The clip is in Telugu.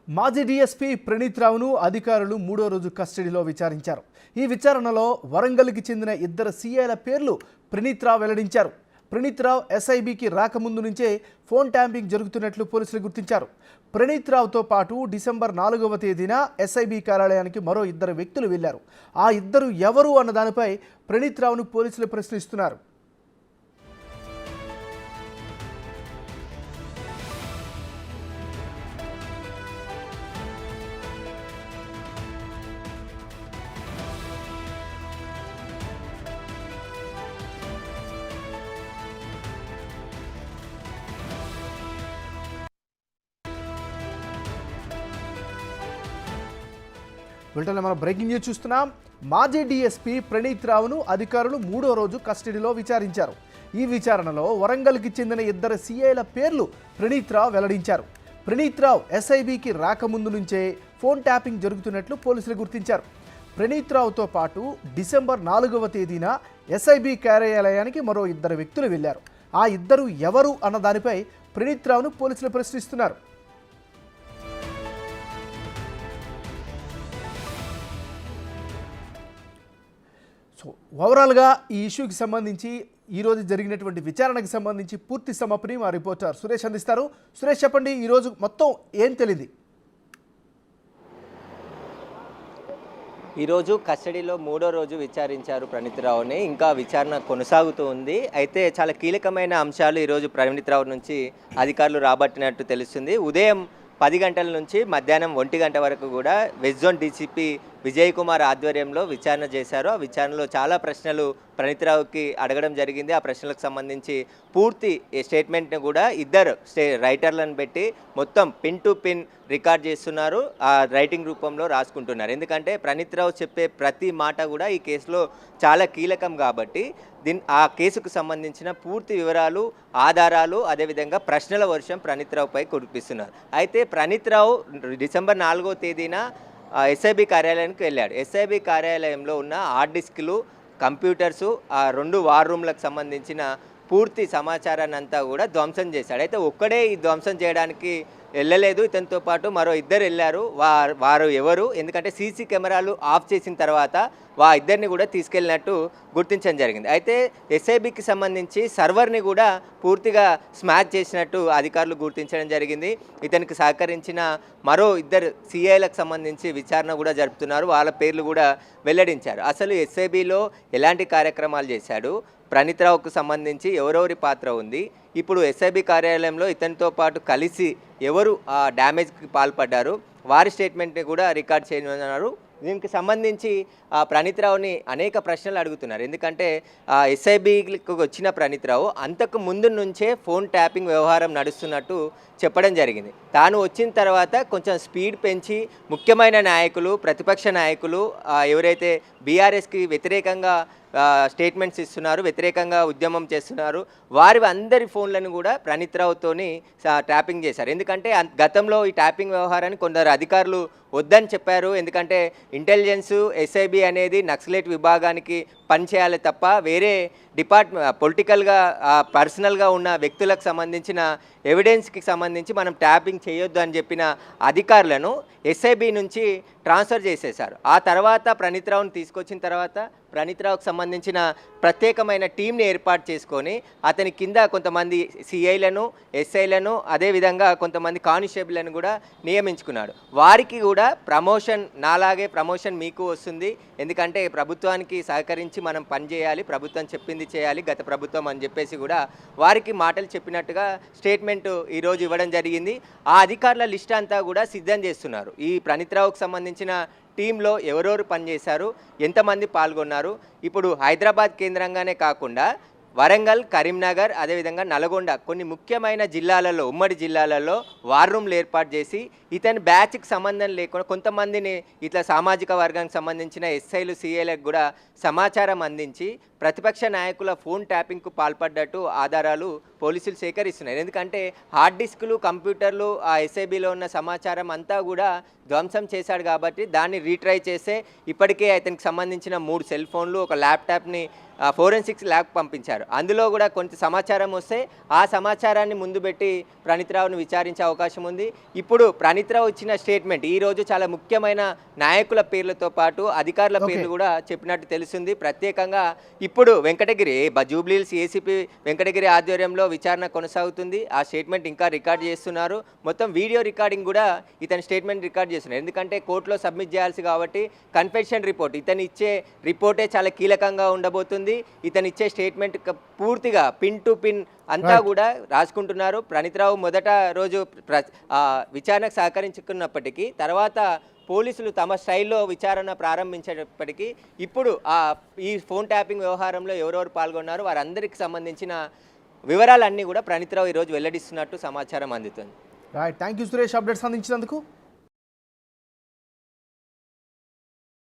మాజీ డీఎస్పీ ప్రణీత్ రావును అధికారులు మూడో రోజు కస్టడీలో విచారించారు. ఈ విచారణలో వరంగల్కి చెందిన ఇద్దరు సీఐల పేర్లు ప్రణీత్ రావు వెల్లడించారు. ప్రణీత్ రావు ఎస్ఐబికి రాకముందు నుంచే ఫోన్ ట్యాంపింగ్ జరుగుతున్నట్లు పోలీసులు గుర్తించారు. ప్రణీత్ రావుతో పాటు డిసెంబర్ 4వ తేదీన ఎస్ఐబి కార్యాలయానికి మరో ఇద్దరు వ్యక్తులు వెళ్లారు. ఆ ఇద్దరు ఎవరు అన్న దానిపై ప్రణీత్ రావును పోలీసులు ప్రశ్నిస్తున్నారు. వెంటనే మనం బ్రేకింగ్ న్యూస్ చూస్తున్నాం. మాజీ డీఎస్పీ ప్రణీత్ రావును అధికారులు మూడో రోజు కస్టడీలో విచారించారు. ఈ విచారణలో వరంగల్కి చెందిన ఇద్దరు సీఐల పేర్లు ప్రణీత్ రావు వెల్లడించారు. ప్రణీత్ రావు ఎస్ఐబికి రాకముందు నుంచే ఫోన్ ట్యాపింగ్ జరుగుతున్నట్లు పోలీసులు గుర్తించారు. ప్రణీత్ రావుతో పాటు డిసెంబర్ 4వ తేదీన ఎస్ఐబి కార్యాలయానికి మరో ఇద్దరు వ్యక్తులు వెళ్లారు. ఆ ఇద్దరు ఎవరు అన్న దానిపై ప్రణీత్ రావును పోలీసులు ప్రశ్నిస్తున్నారు. ఓవరాల్గా ఈ ఇష్యూకి సంబంధించి ఈరోజు జరిగినటువంటి విచారణకు సంబంధించి పూర్తి సమాపని మా రిపోర్టర్ సురేష్ అందిస్తారు. సురేష్, చెప్పండి, ఈరోజు మొత్తం ఏం తెలియదు? ఈరోజు కస్టడీలో మూడో రోజు విచారించారు ప్రణీత్ రావుని. ఇంకా విచారణ కొనసాగుతూ ఉంది. అయితే చాలా కీలకమైన అంశాలు ఈరోజు ప్రణీత్ రావు నుంచి అధికారులు రాబట్టినట్టు తెలుస్తుంది. ఉదయం 10 గంటల నుంచి మధ్యాహ్నం 1 గంట వరకు కూడా west zone DCP Vijay Kumar ఆధ్వర్యంలో విచారణ చేశారు. ఆ విచారణలో చాలా ప్రశ్నలు ప్రణీత్ రావుకి అడగడం జరిగింది. ఆ ప్రశ్నలకు సంబంధించి పూర్తి స్టేట్మెంట్ని కూడా ఇద్దరు రైటర్లను పెట్టి మొత్తం పిన్ టు పిన్ రికార్డ్ చేస్తున్నారు. ఆ రైటింగ్ రూపంలో రాసుకుంటున్నారు. ఎందుకంటే ప్రణీత్ రావు చెప్పే ప్రతి మాట కూడా ఈ కేసులో చాలా కీలకం కాబట్టి ఆ కేసుకు సంబంధించిన పూర్తి వివరాలు, ఆధారాలు, అదేవిధంగా ప్రశ్నల వర్షం ప్రణీత్ రావుపై కురిపిస్తున్నారు. అయితే ప్రణీత్ రావు డిసెంబర్ 4వ తేదీన ఎస్ఐబి కార్యాలయానికి వెళ్ళాడు. ఎస్ఐబి కార్యాలయంలో ఉన్న హార్డ్ డిస్క్లు, కంప్యూటర్సు, ఆ 2 వార్ రూమ్లకు సంబంధించిన పూర్తి సమాచారాన్ని అంతా కూడా ధ్వంసం చేశాడు. అయితే ఒక్కడే ఈ ధ్వంసం చేయడానికి వెళ్ళలేదు, ఇతనితో పాటు మరో ఇద్దరు వెళ్ళారు. వారు ఎవరు? ఎందుకంటే సీసీ కెమెరాలు ఆఫ్ చేసిన తర్వాత ఇద్దరిని కూడా తీసుకెళ్ళినట్టు గుర్తించడం జరిగింది. అయితే ఎస్ఐబికి సంబంధించి సర్వర్ని కూడా పూర్తిగా స్మాష్ చేసినట్టు అధికారులు గుర్తించడం జరిగింది. ఇతనికి సహకరించిన మరో ఇద్దరు సిఐలకు సంబంధించి విచారణ కూడా జరుపుతున్నారు. వాళ్ళ పేర్లు కూడా వెల్లడించారు. అసలు ఎస్ఐబిలో ఎలాంటి కార్యక్రమాలు చేశాడు, ప్రణీత్ రావుకు సంబంధించి ఎవరెవరి పాత్ర ఉంది, ఇప్పుడు ఎస్ఐబి కార్యాలయంలో ఇతనితో పాటు కలిసి ఎవరు ఆ డ్యామేజ్కి పాల్పడ్డారు, వారి స్టేట్మెంట్ని కూడా రికార్డ్ చేయనున్నారు. దీనికి సంబంధించి ప్రణీత్ రావుని అనేక ప్రశ్నలు అడుగుతున్నారు. ఎందుకంటే ఎస్ఐబికి వచ్చిన ప్రణీత్ రావు అంతకు ముందు నుంచే ఫోన్ ట్యాపింగ్ వ్యవహారం నడుస్తున్నట్టు చెప్పడం జరిగింది. తాను వచ్చిన తర్వాత కొంచెం స్పీడ్ పెంచి ముఖ్యమైన నాయకులు, ప్రతిపక్ష నాయకులు ఎవరైతే బీఆర్ఎస్కి వ్యతిరేకంగా స్టేట్మెంట్స్ ఇస్తున్నారు, వ్యతిరేకంగా ఉద్యమం చేస్తున్నారు, వారి అందరి ఫోన్లను కూడా ప్రణీత్ రావుతోని ట్యాపింగ్ చేశారు. ఎందుకంటే గతంలో ఈ ట్యాపింగ్ వ్యవహారాన్ని కొందరు అధికారులు వద్దని చెప్పారు. ఎందుకంటే ఇంటెలిజెన్స్, ఎస్ఐబి అనేది నక్సలైట్ విభాగానికి పనిచేయాలి తప్ప వేరే పొలిటికల్గా పర్సనల్గా ఉన్న వ్యక్తులకు సంబంధించిన ఎవిడెన్స్కి సంబంధించి మనం ట్యాపింగ్ చేయొద్దు అని చెప్పిన అధికారులను ఎస్ఐబి నుంచి ట్రాన్స్ఫర్ చేసేశారు. ఆ తర్వాత ప్రణీత్ రావుని తీసుకొచ్చిన తర్వాత ప్రణీత్ రావుకు సంబంధించిన ప్రత్యేకమైన టీంని ఏర్పాటు చేసుకొని అతని కింద కొంతమంది సిఐలను, ఎస్ఐలను, అదేవిధంగా కొంతమంది కానిస్టేబుల్లను కూడా నియమించుకున్నాడు. వారికి కూడా ప్రమోషన్, నాలాగే ప్రమోషన్ మీకు వస్తుంది, ఎందుకంటే ప్రభుత్వానికి సహకరించి మనం పనిచేయాలి, ప్రభుత్వం చెప్పింది చేయాలి, గత ప్రభుత్వం అని చెప్పేసి కూడా వారికి మాటలు చెప్పినట్టుగా స్టేట్మెంట్ ఈరోజు ఇవ్వడం జరిగింది. ఆ అధికారుల లిస్ట్ అంతా కూడా సిద్ధం చేస్తున్నారు. ఈ ప్రణీత్ రావుకు సంబంధించిన టీంలో ఎవరెవరు పనిచేశారు, ఎంతమంది పాల్గొన్నారు, ఇప్పుడు హైదరాబాద్ కేంద్రంగానే కాకుండా వరంగల్, కరీంనగర్, అదేవిధంగా నల్గొండ కొన్ని ముఖ్యమైన జిల్లాలలో, ఉమ్మడి జిల్లాలలో వార్ రూమ్లు ఏర్పాటు చేసి ఇతని బ్యాచ్కి సంబంధం లేకుండా కొంతమందిని ఇట్లా సామాజిక వర్గానికి సంబంధించిన ఎస్ఐలు, సిఐలకు కూడా సమాచారం అందించి ప్రతిపక్ష నాయకుల ఫోన్ ట్యాపింగ్కు పాల్పడ్డట్టు ఆధారాలు పోలీసులు సేకరిస్తున్నారు. ఎందుకంటే హార్డ్ డిస్కులు, కంప్యూటర్లు, ఆ ఎస్ఐబిలో ఉన్న సమాచారం అంతా కూడా ధ్వంసం చేశాడు కాబట్టి దాన్ని రీట్రై చేస్తే ఇప్పటికే అతనికి సంబంధించిన 3 సెల్ ఫోన్లు, ఒక ల్యాప్టాప్ని ఫోరెన్సిక్స్ ల్యాబ్ పంపించారు. అందులో కూడా కొంత సమాచారం వస్తే ఆ సమాచారాన్ని ముందు పెట్టి ప్రణీత్ రావును విచారించే అవకాశం ఉంది. ఇప్పుడు ప్రణీత్ రావు ఇచ్చిన స్టేట్మెంట్ ఈరోజు చాలా ముఖ్యమైన నాయకుల పేర్లతో పాటు అధికారుల పేర్లు కూడా చెప్పినట్టు తెలుస్తుంది. ప్రత్యేకంగా ఇప్పుడు వెంకటగిరి జూబ్లీహిల్స్ ఏసీపీ వెంకటగిరి ఆధ్వర్యంలో విచారణ కొనసాగుతుంది. ఆ స్టేట్మెంట్ ఇంకా రికార్డ్ చేస్తున్నారు. మొత్తం వీడియో రికార్డింగ్ కూడా ఇతని స్టేట్మెంట్ రికార్డ్ చేస్తున్నారు. ఎందుకంటే కోర్టులో సబ్మిట్ చేయాల్సి కాబట్టి కన్ఫెషన్ రిపోర్ట్, ఇతను ఇచ్చే రిపోర్టే చాలా కీలకంగా ఉండబోతుంది. ఇతను ఇచ్చే స్టేట్మెంట్ పూర్తిగా పిన్ టు పిన్ అంతా కూడా రాసుకుంటున్నారు. ప్రణీత్ రావు మొదట రోజు విచారణకు సహకరించుకున్నప్పటికీ తర్వాత పోలీసులు తమ స్టైల్లో విచారణ ప్రారంభించేటప్పటికీ ఇప్పుడు ఈ ఫోన్ ట్యాపింగ్ వ్యవహారంలో ఎవరెవరు పాల్గొన్నారో వారందరికీ సంబంధించిన వివరాలన్నీ కూడా ప్రణీత్ రావు ఈరోజు వెల్లడిస్తున్నట్టు సమాచారం అందుతుంది. Right, thank you Suresh updates అందించినందుకు.